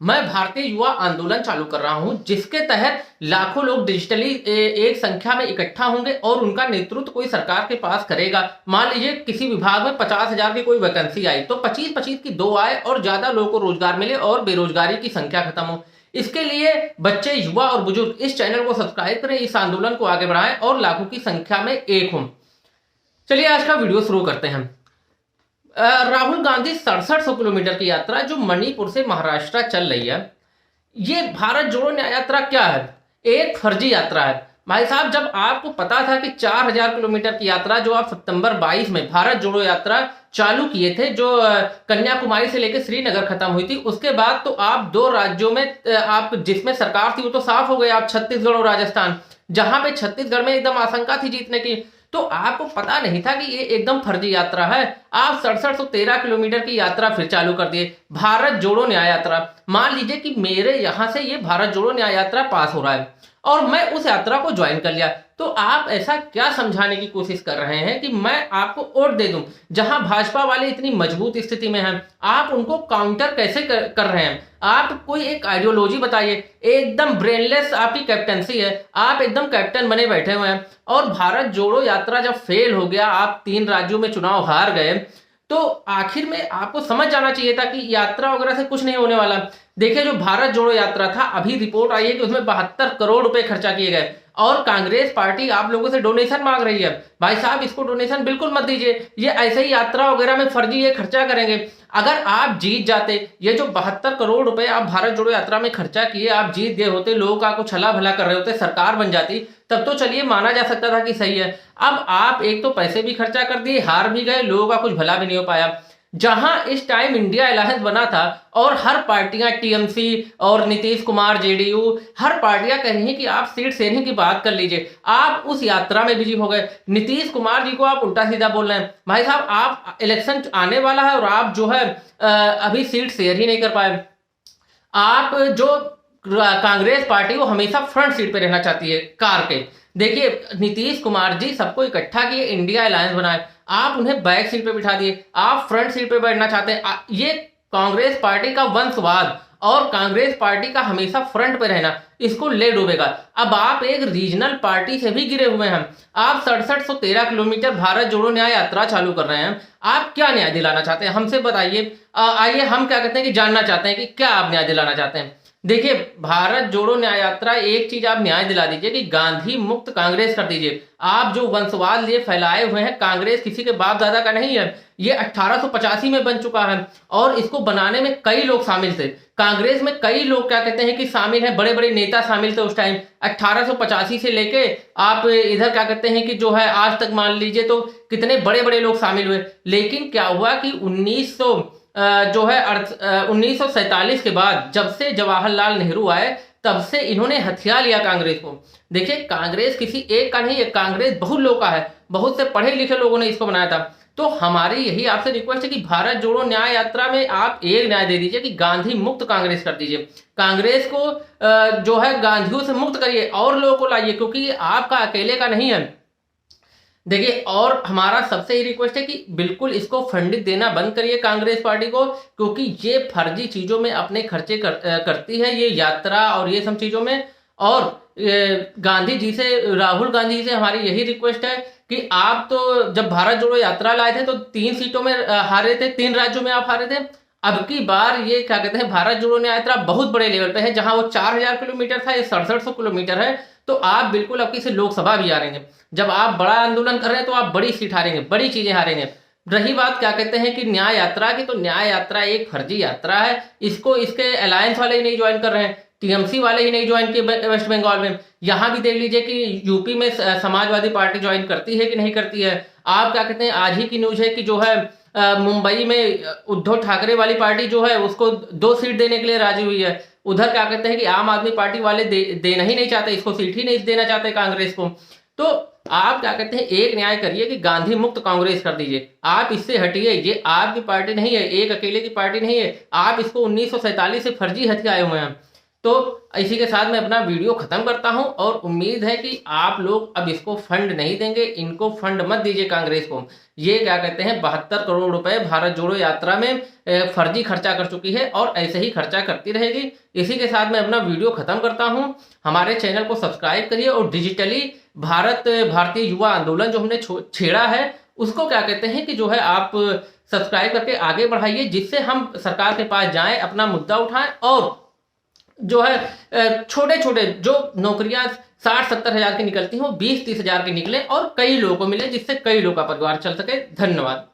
मैं भारतीय युवा आंदोलन चालू कर रहा हूं जिसके तहत लाखों लोग डिजिटली एक संख्या में इकट्ठा होंगे और उनका नेतृत्व कोई सरकार के पास करेगा। मान लीजिए किसी विभाग में 50,000 की कोई वैकेंसी आई तो 25-25 की दो आए और ज्यादा लोगों को रोजगार मिले और बेरोजगारी की संख्या खत्म हो। इसके लिए बच्चे, युवा और बुजुर्ग इस चैनल को सब्सक्राइब करें, इस आंदोलन को आगे बढ़ाएं और लाखों की संख्या में एक हों। चलिए आज का वीडियो शुरू करते हैं। राहुल गांधी 6700 किलोमीटर की यात्रा जो मणिपुर से महाराष्ट्र चल रही है, ये भारत जोड़ो न्याय यात्रा क्या है? एक फर्जी यात्रा है भाई साहब। जब आपको पता था कि 4000 किलोमीटर की यात्रा जो आप सितंबर 22 में भारत जोड़ो यात्रा चालू किए थे, जो कन्याकुमारी से लेकर श्रीनगर खत्म हुई थी, उसके बाद तो आप दो राज्यों में आप जिसमें सरकार थी वो तो साफ हो गए, आप छत्तीसगढ़ और राजस्थान, जहां पे छत्तीसगढ़ में एकदम आशंका थी जीतने की। तो आपको पता नहीं था कि ये एकदम फर्जी यात्रा है। आप 6713 किलोमीटर की यात्रा फिर चालू कर दिए, भारत जोड़ो न्याय यात्रा। मान लीजिए कि मेरे यहां से ये भारत जोड़ो न्याय यात्रा पास हो रहा है और मैं उस यात्रा को ज्वाइन कर लिया, तो आप ऐसा क्या समझाने की कोशिश कर रहे हैं कि मैं आपको वोट दे दूं? जहां भाजपा वाले इतनी मजबूत स्थिति में हैं, आप उनको काउंटर कैसे कर रहे हैं? आप कोई एक आइडियोलॉजी बताइए। एकदम ब्रेनलेस आपकी कैप्टनसी है, आप एकदम कैप्टन बने बैठे हुए हैं। और भारत जोड़ो यात्रा जब फेल हो गया, आप 3 राज्यों में चुनाव हार गए, तो आखिर में आपको समझ जाना चाहिए था कि यात्रा वगैरह से कुछ नहीं होने वाला। देखिए, जो भारत जोड़ो यात्रा था, अभी रिपोर्ट आई है कि उसमें 72 करोड़ रुपए खर्चा किए गए और कांग्रेस पार्टी आप लोगों से डोनेशन मांग रही है। भाई साहब, इसको डोनेशन बिल्कुल मत दीजिए, ये ऐसे ही यात्रा वगैरह में फर्जी ये खर्चा करेंगे। अगर आप जीत जाते, ये जो 72 करोड़ रुपए आप भारत जोड़ो यात्रा में खर्चा किए, आप जीत गए होते, लोगों का कुछ छला भला कर रहे होते, सरकार बन जाती, तब तो चलिए माना जा सकता था कि सही है। अब आप एक तो पैसे भी खर्चा कर दिए, हार भी गए, लोगों का कुछ भला भी नहीं हो पाया। जहां इस टाइम इंडिया अलायंस बना था और हर पार्टियां, टीएमसी और नीतीश कुमार, जेडीयू, हर पार्टियां कह रही हैं कि आप सीट शेयरिंग की बात कर लीजिए, आप उस यात्रा में बिजी हो गए। नीतीश कुमार जी को आप उल्टा सीधा बोल रहे हैं। भाई साहब, आप इलेक्शन आने वाला है और आप जो है अभी सीट शेयर ही नहीं कर पाए। आप जो कांग्रेस पार्टी वो हमेशा फ्रंट सीट पे रहना चाहती है कार के। देखिए, नीतीश कुमार जी सबको इकट्ठा किए, इंडिया अलायंस बनाए, आप उन्हें बैक सीट पे बिठा दिए, आप फ्रंट सीट पे बैठना चाहते हैं। ये कांग्रेस पार्टी का वंशवाद और कांग्रेस पार्टी का हमेशा फ्रंट पे रहना इसको ले डूबेगा। अब आप एक रीजनल पार्टी से भी गिरे हुए हैं, आप 6713 किलोमीटर भारत जोड़ो न्याय यात्रा चालू कर रहे हैं। आप क्या न्याय दिलाना चाहते हैं हमसे बताइए। आइए हम क्या कहते हैं कि जानना चाहते हैं कि क्या आप न्याय दिलाना चाहते हैं। देखिए, भारत जोड़ो न्याय यात्रा, एक चीज आप न्याय दिला दीजिए कि गांधी मुक्त कांग्रेस कर दीजिए। आप जो वंशवाद लिए फैलाए हुए हैं, कांग्रेस किसी के बाप दादा का नहीं है, ये 1885 में बन चुका है और इसको बनाने में कई लोग शामिल थे। कांग्रेस में कई लोग क्या कहते हैं कि शामिल हैं, बड़े बड़े नेता शामिल थे उस टाइम 1885 से लेके आप इधर क्या कहते हैं कि जो है आज तक मान लीजिए तो कितने बड़े बड़े लोग शामिल हुए। लेकिन क्या हुआ कि 1947 के बाद जब से जवाहरलाल नेहरू आए, तब से इन्होंने हथिया लिया कांग्रेस को। देखिए, कांग्रेस किसी एक का नहीं है, कांग्रेस बहुत लोग का है, बहुत से पढ़े लिखे लोगों ने इसको बनाया था। तो हमारी यही आपसे रिक्वेस्ट है कि भारत जोड़ो न्याय यात्रा में आप एक न्याय दे दीजिए कि गांधी मुक्त कांग्रेस कर दीजिए। कांग्रेस को जो है गांधियों से मुक्त करिए और लोगों को लाइए, क्योंकि ये आपका अकेले का नहीं है। देखिए, और हमारा सबसे ही रिक्वेस्ट है कि बिल्कुल इसको फंडिंग देना बंद करिए कांग्रेस पार्टी को, क्योंकि ये फर्जी चीजों में अपने खर्चे करती है, ये यात्रा और ये सब चीजों में। और गांधी जी से, राहुल गांधी से हमारी यही रिक्वेस्ट है कि आप तो जब भारत जोड़ो यात्रा लाए थे तो 3 सीटों में हारे थे, 3 राज्यों में आप हारे थे। अब की बार ये क्या कहते हैं, भारत जोड़ो न्याय यात्रा बहुत बड़े लेवल पे है, जहां वो 4000 किलोमीटर था, ये 6700 किलोमीटर है। तो आप बिल्कुल अब किसी लोकसभा भी हारेंगे। जब आप बड़ा आंदोलन कर रहे हैं तो आप बड़ी सीट हारेंगे, बड़ी चीजें हारेंगे। रही बात क्या कहते हैं कि न्याय यात्रा की, तो न्याय यात्रा एक फर्जी यात्रा है। इसको इसके अलायंस वाले ही नहीं ज्वाइन कर रहे हैं, टीएमसी वाले ही नहीं ज्वाइन किए वेस्ट बंगाल में। यहां भी देख लीजिए कि यूपी में समाजवादी पार्टी ज्वाइन करती है कि नहीं करती है। आप क्या कहते हैं, आज ही की न्यूज है कि जो है मुंबई में उद्धव ठाकरे वाली पार्टी जो है उसको 2 सीट देने के लिए राजी हुई है। उधर क्या कहते हैं कि आम आदमी पार्टी वाले देना ही नहीं चाहते, इसको सीट ही नहीं देना चाहते कांग्रेस को। तो आप क्या कहते हैं, एक न्याय करिए कि गांधी मुक्त कांग्रेस कर दीजिए। आप इससे हटिए, ये आपकी पार्टी नहीं है, एक अकेले की पार्टी नहीं है। आप इसको 1947 से फर्जी हथियाए हुए हैं। तो इसी के साथ मैं अपना वीडियो खत्म करता हूं और उम्मीद है कि आप लोग अब इसको फंड नहीं देंगे, इनको फंड मत दीजिए कांग्रेस को। ये क्या कहते हैं 72 करोड़ रुपए भारत जोड़ो यात्रा में फर्जी खर्चा कर चुकी है और ऐसे ही खर्चा करती रहेगी। इसी के साथ मैं अपना वीडियो खत्म करता हूं। हमारे चैनल को सब्सक्राइब करिए और डिजिटली भारतीय युवा आंदोलन जो हमने छेड़ा है उसको क्या कहते हैं कि जो है आप सब्सक्राइब करके आगे बढ़ाइए, जिससे हम सरकार के पास जाएं, अपना मुद्दा उठाएं और जो है छोटे छोटे जो नौकरियां 60-70 हजार की निकलती हैं वो 20-30 हजार की निकले और कई लोगों को मिले, जिससे कई लोगों का परिवार चल सके। धन्यवाद।